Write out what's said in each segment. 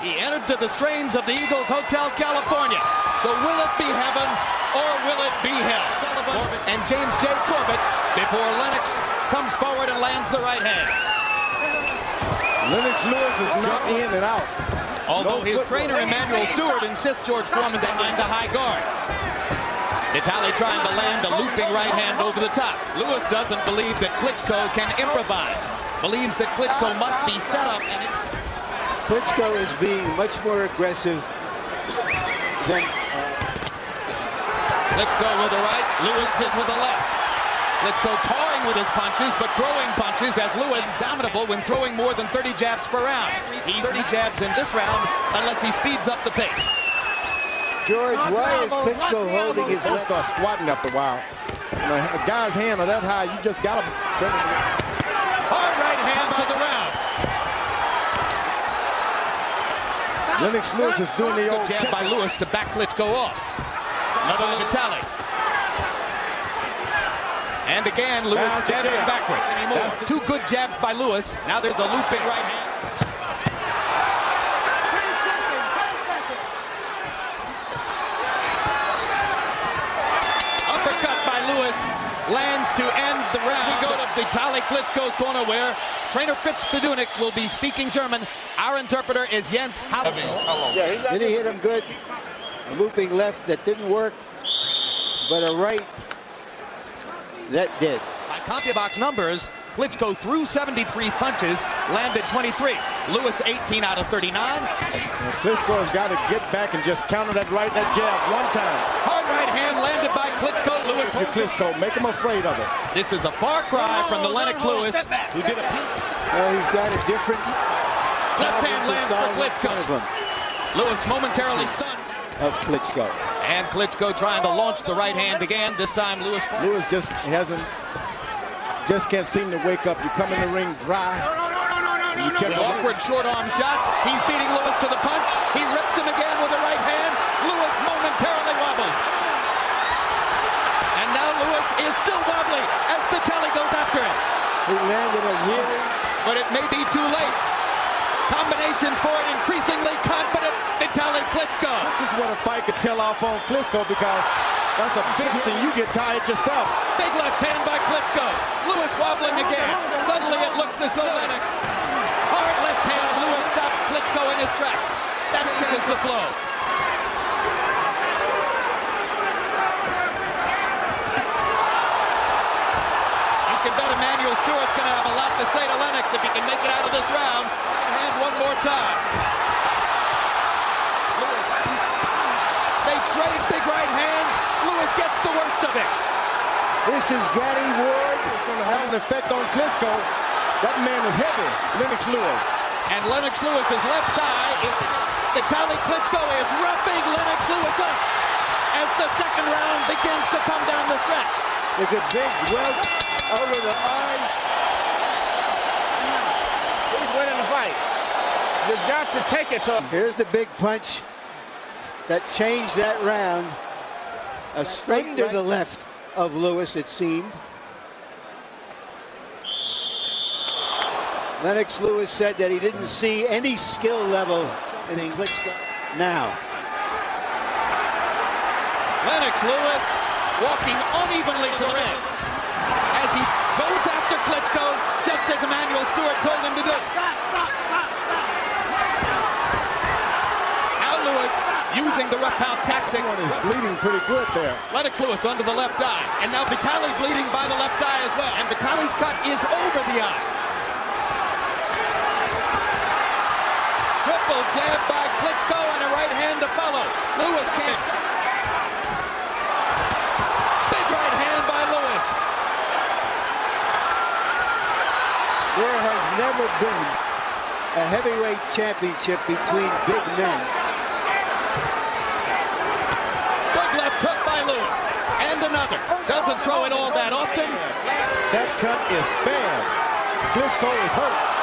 He entered to the strains of the Eagles Hotel, California. So will it be heaven or will it be hell? And James J. Corbett before Lennox comes forward and lands the right hand. Lennox Lewis is not in and out. Although his trainer Emmanuel Stewart insists George Foreman to find a high guard. Vitali trying to land a looping right hand over the top. Lewis doesn't believe that Klitschko can improvise. Believes that Klitschko must be set up. Klitschko is being much more aggressive than... Klitschko with the right, Lewis is with the left. Klitschko pawing with his punches, but throwing punches as Lewis dominable when throwing more than 30 jabs per round. He's 30 jabs in this round unless he speeds up the pace. George, why is Klitschko holding his left? Start squatting after a while. A guy's hand are that high, you just got him. Hard right hand to the round. Lennox Lewis is doing the old jab by Lewis to back Klitschko off. Another Vitali. And again, Lewis dancing backward. Two good jabs by Lewis. Now there's a looping right hand. Uppercut by Lewis lands to end the round. We go to Vitali Klitschko's corner where trainer Fitz Fedunik will be speaking German. Our interpreter is Jens Hausen. Then he hit him good. A looping left that didn't work, but a right that did. By CompuBox numbers, Klitschko threw 73 punches, landed 23. Lewis 18 out of 39. Klitschko has got to get back and just counter that right, that jab one time. Hard right hand landed by Klitschko. Lewis to Klitschko, make him afraid of it. This is a far cry from the Lennox Lewis who did a peak. Well, he's got a different left hand lands for Klitschko. Lewis momentarily stunned. Of Klitschko. And Klitschko trying to launch the right hand again. This time Lewis just can't seem to wake up. You come in the ring dry. You catch awkward short arm shots. He's beating Lewis to the punch. He rips him again with the right hand. Lewis momentarily wobbles. And now Lewis is still wobbly as Vitali goes after him. He landed a really... But it may be too late. Combinations for an increasingly confident Vitali Clitschko. This is what a fight could tell off on Klitschko because that's a big hit and you get tired yourself. Big left hand by Klitschko. Lewis wobbling again. Suddenly it looks as though Lennox. Hard left hand. Lewis stops Klitschko in his tracks. That is the flow. You can bet Emmanuel Stewart's going to have a lot to say to Lennox if he can make it out of this round. And one more time. They trade big right hands. Lewis gets the worst of it. This is Gary Ward. It's going to have an effect on Klitschko. That man is heavy, Lennox Lewis. And Lennox Lewis's left thigh, Vitali Clitschko is roughing Lennox Lewis up as the second round begins to come down the stretch. There's a big welt over the eyes. He's winning the fight. You've got to take it to him. Here's the big punch that changed that round. A straight to the left of Lewis, it seemed. Lennox Lewis said that he didn't see any skill level in Klitschko now. Lennox Lewis walking unevenly to the ring as he goes after Klitschko, just as Emmanuel Stewart told him to do. Now Lewis using the rough pound tactic. One is bleeding pretty good there. Lennox Lewis under the left eye, and now Vitali bleeding by the left eye as well. And Vitali's cut is over the eye. Triple jab by Klitschko and a right hand to follow. Lewis can't stop. Big right hand by Lewis. There has never been a heavyweight championship between big men. Big left hook by Lewis. And another. Doesn't throw it all that often. That cut is bad. Klitschko is hurt.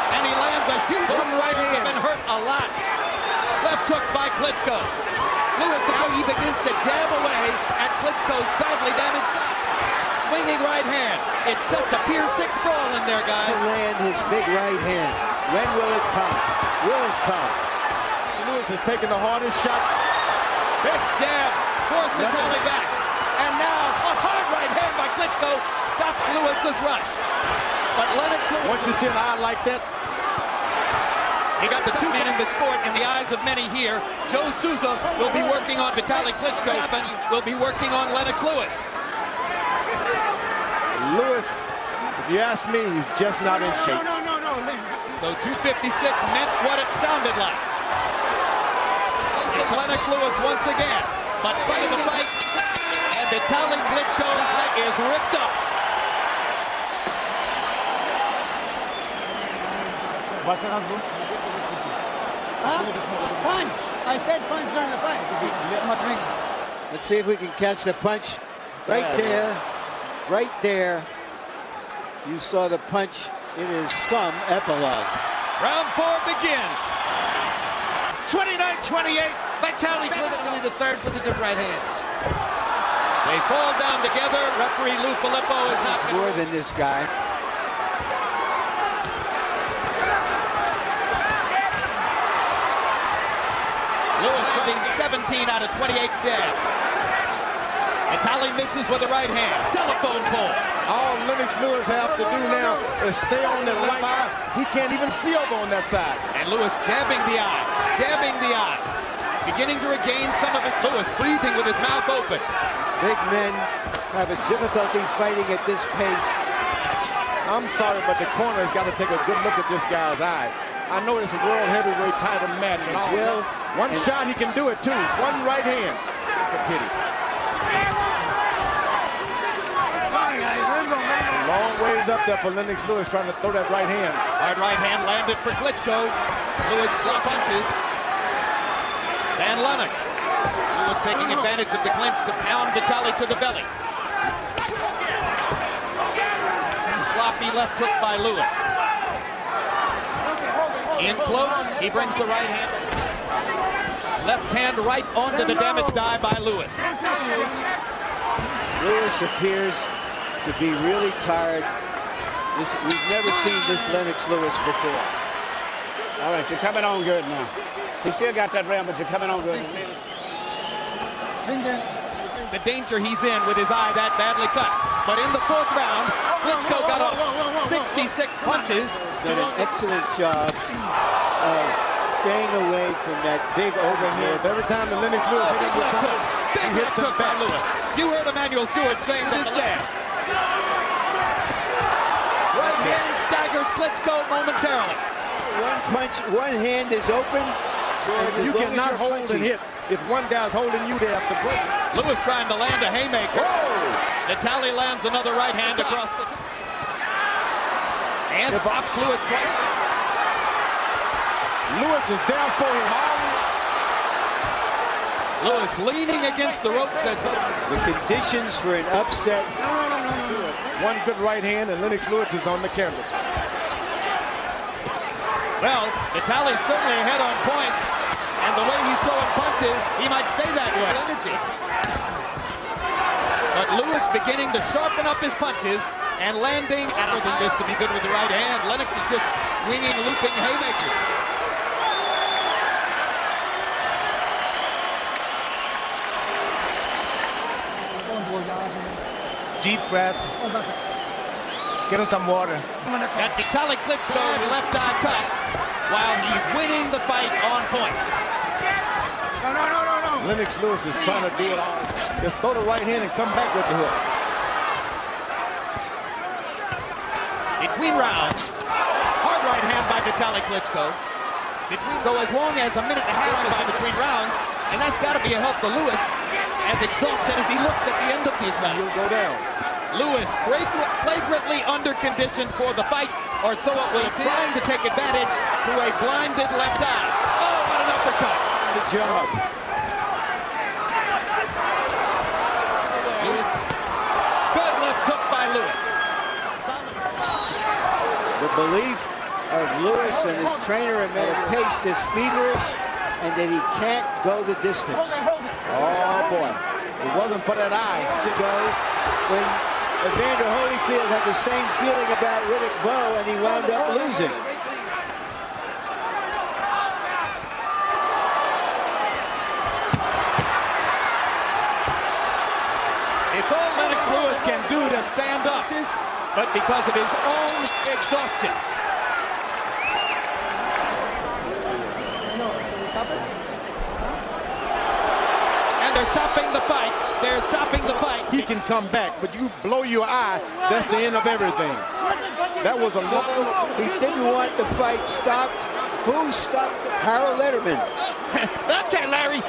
And he lands a huge right hand. Been hurt a lot. Left hook by Klitschko. Lewis now he begins to jab away at Klitschko's badly damaged thigh. Swinging right hand. It's just a Pier 6 brawl in there, guys. To land his big right hand. When will it come? Will it come? Lewis is taking the hardest shot. Big jab, forces Vitali back. And now a hard right hand by Klitschko stops Lewis's rush. But Lennox, Once you see an eye like that, he got the two men in the sport in the eyes of many here. Joe Souza will be working on Vitali Clitschko. Will be working on Lennox Lewis. Lewis, if you ask me, he's just not in shape. So 256 meant what it sounded like. Lennox Lewis once again, but fight of the fight, and Vitali Clitschko's leg is ripped up. Punch! I said punch during the fight. Let's see if we can catch the punch. Right there. Right there. You saw the punch. It is some epilogue. Round 4 begins. 29-28. Vitali Clitschko the third for the good right hands. They fall down together. Referee Lou Filippo is not It's more than this guy. Lewis shooting 17 out of 28 jabs. Vitali misses with the right hand. Telephone pole. All Lennox Lewis have to do now is stay on the left eye. He can't even see over on that side. And Lewis jabbing the eye. Jabbing the eye. Beginning to regain some of his Lewis breathing with his mouth open. Big men have a difficulty fighting at this pace. I'm sorry, but the corner has got to take a good look at this guy's eye. I know it's a world heavyweight title match and all. Will, One shot, he can do it too. One right hand. It's a pity. Long ways up there for Lennox Lewis trying to throw that right hand. Hard right hand landed for Klitschko. Lewis block punches. And Lennox. Lewis taking advantage of the clinch to pound Vitali to the belly. Sloppy left hook by Lewis. In close, he brings the right hand. Left hand right onto the damaged eye by Lewis. Lewis appears to be really tired. We've never seen this Lennox Lewis before. All right, you're coming on good now. He still got that round, but you're coming on good. The danger he's in with his eye that badly cut. But in the 4th round, Klitschko got off 66 punches. He's done an excellent job of staying away from that big overhand. Every time the Lennox Lewis hit him with something, he hits him by back. Lewis. You heard Emmanuel Stewart saying this jab. Right hand staggers Klitschko momentarily. One punch, one hand is open. You cannot hold and hit. If one guy's holding you, they have to break. Lewis trying to land a haymaker. Whoa! Vitali lands another right hand across the... And pops Lewis twice. Lewis is down for him all. Lewis leaning against the ropes as The conditions for an upset. One good right hand and Lennox Lewis is on the canvas. Well, Vitali's certainly ahead on points, and the way he's throwing punches, he might stay that way. Energy. But Lewis beginning to sharpen up his punches and landing. I don't think this to be good with the right hand. Lennox is just winging, looping haymakers. Deep breath. Get him some water. Got Vitali Clitschko left eye cut while he's winning the fight on points. Lennox Lewis is trying to do it all. Just throw the right hand and come back with the hook. Between rounds, hard right hand by Vitali Clitschko. So as long as a minute and a half goes by between rounds, and that's got to be a help to Lewis, as exhausted as he looks at the end of this round. He'll go down. Lewis flagrantly under condition for the fight, or so it will, trying to take advantage to a blinded left eye. Oh, what an uppercut. Good job. Good left hook by Lewis. The belief of Lewis and his trainer at a pace that's feverish and that he can't go the distance. Oh, boy. It wasn't for that eye. Ago, when Evander Holyfield had the same feeling about Riddick Bowe and he wound up losing. do to stand up, but because of his own exhaustion. And they're stopping the fight. They're stopping the fight. He can come back, but you blow your eye, that's the end of everything. That was a long... He didn't want the fight stopped. Who stopped Harold Letterman? Okay, Larry.